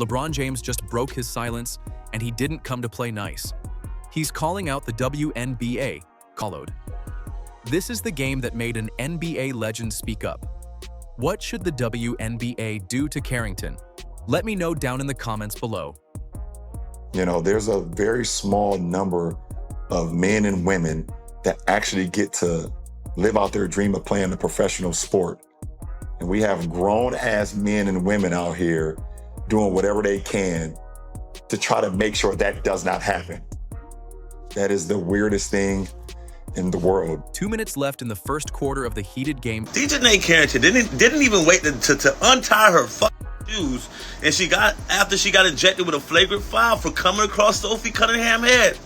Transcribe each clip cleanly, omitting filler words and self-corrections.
LeBron James just broke his silence, and he didn't come to play nice. He's calling out the WNBA, followed. This is the game that made an NBA legend speak up. What should the WNBA do to Carrington? Let me know down in the comments below. You know, there's a very small number of men and women that actually get to live out their dream of playing a professional sport. And we have grown-ass men and women out here doing whatever they can to try to make sure that does not happen. That is the weirdest thing in the world. 2 minutes left in the first quarter of the heated game. DiJonai Carrington didn't even wait to untie her shoes, and after she got ejected with a flagrant foul for coming across Sophie Cunningham head.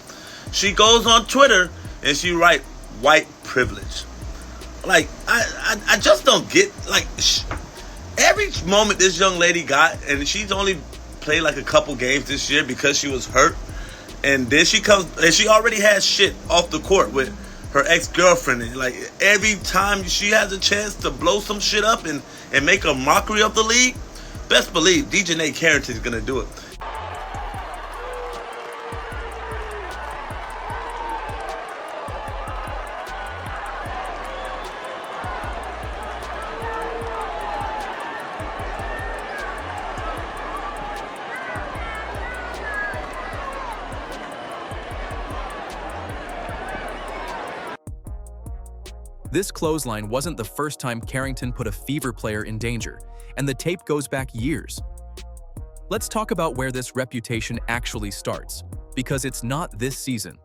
She goes on Twitter and she writes, "White privilege." Like, I just don't get, like, every moment this young lady got, and she's only played like a couple games this year because she was hurt, and then she comes, and she already has shit off the court with her ex-girlfriend, and like every time she has a chance to blow some shit up and make a mockery of the league, best believe DiJonai Carrington is gonna do it. This clothesline wasn't the first time Carrington put a Fever player in danger, and the tape goes back years. Let's talk about where this reputation actually starts, because it's not this season.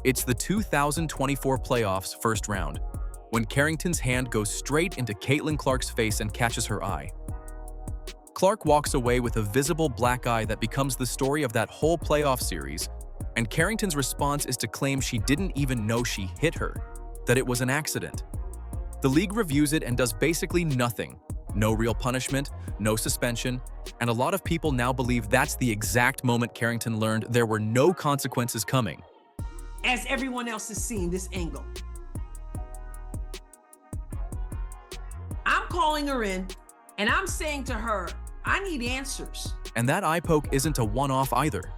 It's the 2024 playoffs first round, when Carrington's hand goes straight into Caitlyn Clark's face and catches her eye. Clark walks away with a visible black eye that becomes the story of that whole playoff series, and Carrington's response is to claim she didn't even know she hit her, that it was an accident. The league reviews it and does basically nothing. No real punishment, no suspension, and a lot of people now believe that's the exact moment Carrington learned there were no consequences coming. As everyone else is seeing this angle, I'm calling her in and I'm saying to her, I need answers. And that eye poke isn't a one-off either.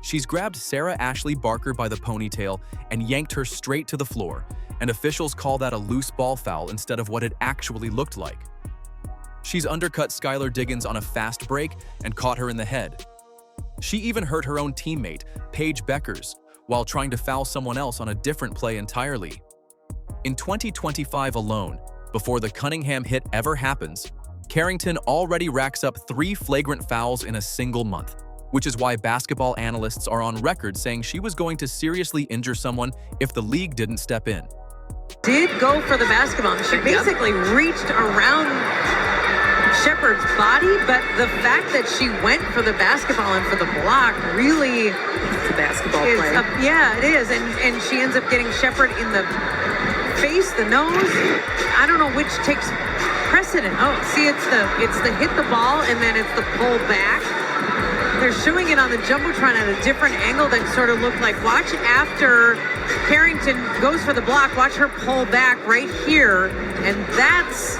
She's grabbed Sarah Ashley Barker by the ponytail and yanked her straight to the floor, and officials call that a loose ball foul instead of what it actually looked like. She's undercut Skylar Diggins on a fast break and caught her in the head. She even hurt her own teammate, Paige Beckers, while trying to foul someone else on a different play entirely. In 2025 alone, before the Cunningham hit ever happens, Carrington already racks up 3 flagrant fouls in a single month, which is why basketball analysts are on record saying she was going to seriously injure someone if the league didn't step in. Did go for the basketball. She basically reached around Shepard's body, but the fact that she went for the basketball and for the block really it's a basketball play. Yeah, it is. And she ends up getting Shepard in the face, the nose. I don't know which takes precedent. Oh, see, it's the hit the ball and then it's the pull back. They're showing it on the Jumbotron at a different angle that sort of looked like, watch after Carrington goes for the block, watch her pull back right here, and that's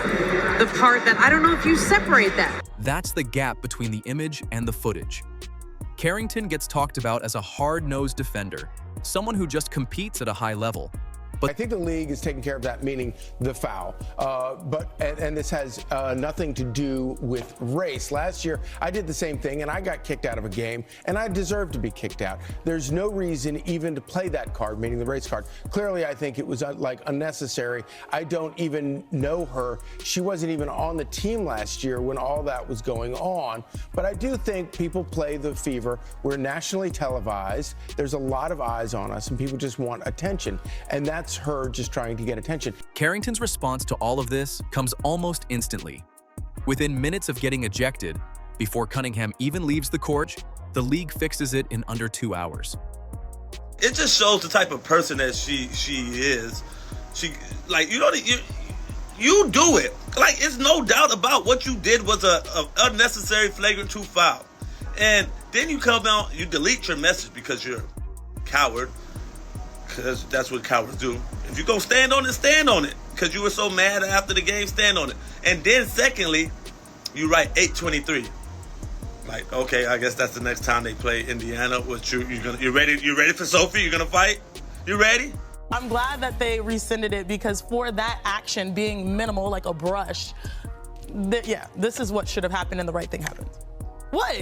the part that I don't know if you separate that. That's the gap between the image and the footage. Carrington gets talked about as a hard-nosed defender, someone who just competes at a high level. But I think the league is taking care of that, meaning the foul. And this has nothing to do with race. Last year, I did the same thing, and I got kicked out of a game, and I deserved to be kicked out. There's no reason even to play that card, meaning the race card. Clearly, I think it was like unnecessary. I don't even know her. She wasn't even on the team last year when all that was going on. But I do think people play the Fever. We're nationally televised. There's a lot of eyes on us, and people just want attention. And that's her just trying to get attention. Carrington's response to all of this comes almost instantly. Within minutes of getting ejected, before Cunningham even leaves the court, the league fixes it in under 2 hours. It just shows the type of person that she is. She, like, you know, you do it. Like, it's no doubt about what you did was a unnecessary flagrant 2 foul. And then you come out, you delete your message because you're a coward. Because that's what cowards do. If you go stand on it. Because you were so mad after the game, stand on it. And then secondly, you write 8:23. Like, okay, I guess that's the next time they play Indiana. You ready for Sophie? You gonna fight? You ready? I'm glad that they rescinded it, because for that action being minimal, like a brush, this is what should have happened and the right thing happened. What?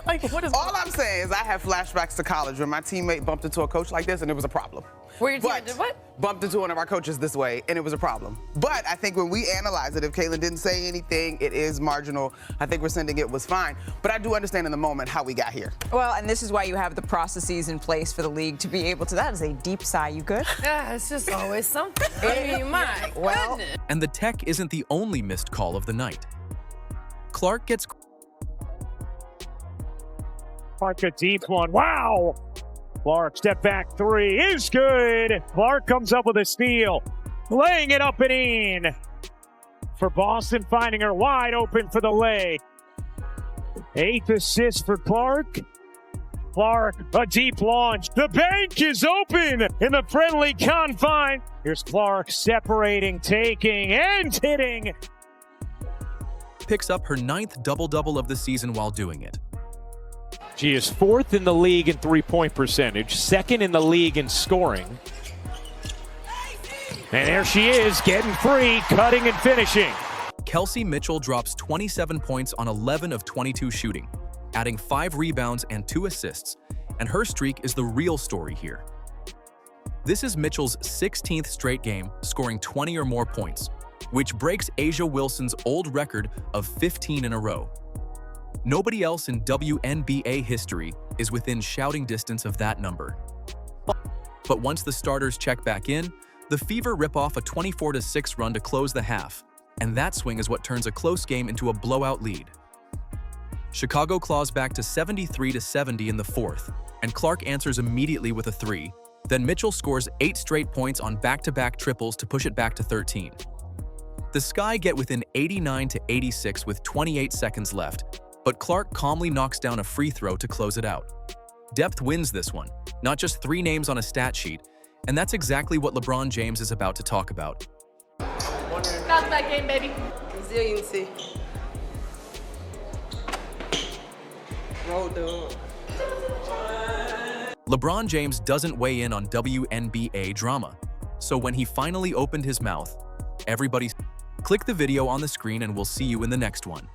Like, what is... All I'm saying is I have flashbacks to college when my teammate bumped into a coach like this and it was a problem. Where your teammate did what? Bumped into one of our coaches this way and it was a problem. But I think when we analyze it, if Caitlyn didn't say anything, it is marginal. I think rescinding it was fine. But I do understand in the moment how we got here. Well, and this is why you have the processes in place for the league to be able to... That is a deep sigh. You good? Yeah, it's just always something. I mean, my goodness. And the tech isn't the only missed call of the night. Clark gets... Clark a deep one. Wow! Clark step back three is good. Clark comes up with a steal, laying it up and in for Boston, finding her wide open for the lay. 8th assist for Clark. Clark, a deep launch. The bank is open in the friendly confine. Here's Clark separating, taking, and hitting. Picks up her 9th double-double of the season while doing it. She is 4th in the league in three-point percentage, 2nd in the league in scoring. And there she is, getting free, cutting and finishing. Kelsey Mitchell drops 27 points on 11 of 22 shooting, adding 5 rebounds and 2 assists, and her streak is the real story here. This is Mitchell's 16th straight game, scoring 20 or more points, which breaks Asia Wilson's old record of 15 in a row. Nobody else in WNBA history is within shouting distance of that number. But once the starters check back in, the Fever rip off a 24-6 run to close the half, and that swing is what turns a close game into a blowout lead. Chicago claws back to 73-70 in the 4th, and Clark answers immediately with a 3. Then Mitchell scores 8 straight points on back-to-back triples to push it back to 13. The Sky get within 89-86 with 28 seconds left, but Clark calmly knocks down a free throw to close it out. Depth wins this one, not just 3 names on a stat sheet, and that's exactly what LeBron James is about to talk about. Bounce back game, baby. Resiliency. Roll dog. LeBron James doesn't weigh in on WNBA drama, so when he finally opened his mouth, everybody... Click the video on the screen and we'll see you in the next one.